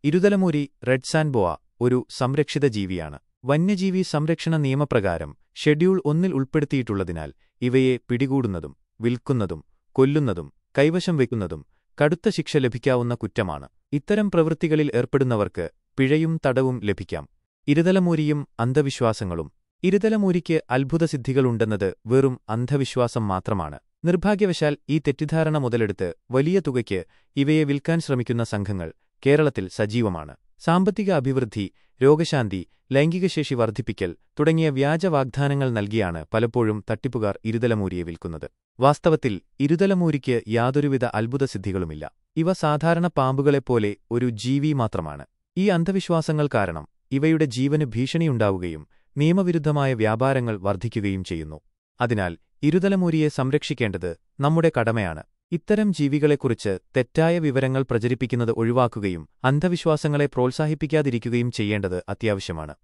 ഇരുതലമൂരി red sand bower ഒരു സംരക്ഷിത ജീവിയാണ്. വന്യജീവി സംരക്ഷണ നിയമപ്രകാരം ഷെഡ്യൂൾ 1-ൽ ഉൾപ്പെടുത്തിയിട്ടുള്ളതിനാൽ ഇവയെ പിടികൂടുന്നതും വിൽക്കുന്നതും കൊല്ലുന്നതും കൈവശം വയ്ക്കുന്നതും കടുത്ത ശിക്ഷ ലഭിക്കാവുന്ന കുറ്റമാണ്. ഇത്തരം പ്രവൃത്തികളിൽ ഏർപ്പെടുന്നവർക്ക് പിഴയും തടവും ലഭിക്കാം. ഇരുതലമൂരിയും അന്ധവിശ്വാസങ്ങളും. ഇരുതലമൂരിക്ക് അത്ഭുതസിദ്ധികളുണ്ടെന്നത് വെറും അന്ധവിശ്വാസം മാത്രമാണ്. നിർഭാഗ്യവശാൽ ഈ തെറ്റിദ്ധാരണ മുതലെടുത്ത് വലിയ തുകയ്ക്ക് ഇവയെ വിൽക്കാൻ ശ്രമിക്കുന്ന സംഘങ്ങൾ കേരളത്തിൽ സജീവമാണ്. സാമ്പത്തിക അഭിവൃദ്ധി, രോഗശാന്തി, ലൈംഗികശേഷി വർദ്ധിപ്പിക്കൽ തുടങ്ങിയ വ്യാജ വാഗ്ദാനങ്ങൾ നൽകിയാണ് പലപ്പോഴും തട്ടിപ്പുകാർ ഇരുതലമൂരിയെ വിൽക്കുന്നത്. വാസ്തവത്തിൽ ഇരുതലമൂരിക്ക് യാതൊരുവിധ അത്ഭുതസിദ്ധികളുമില്ല. ഇവ സാധാരണ പാമ്പുകളെപ്പോലെ ഒരു ജീവി മാത്രമാണ്. ഈ അന്ധവിശ്വാസങ്ങൾ കാരണം ഇവയുടെ ജീവന് ഭീഷണിയുണ്ടാവുകയും നിയമവിരുദ്ധമായ വ്യാപാരങ്ങൾ വർദ്ധിക്കുകയും ചെയ്യുന്നു. അതിനാൽ ഇരുതലമൂരിയെ സംരക്ഷിക്കേണ്ടത് നമ്മുടെ കടമയാണ്. ഇത്തരം ജീവികളെക്കുറിച്ച് തെറ്റായ വിവരങ്ങൾ പ്രചരിപ്പിക്കുന്നത് ഒഴിവാക്കുകയും അന്ധവിശ്വാസങ്ങളെ പ്രോത്സാഹിപ്പിക്കാതിരിക്കുകയും ചെയ്യേണ്ടത് അത്യാവശ്യമാണ്.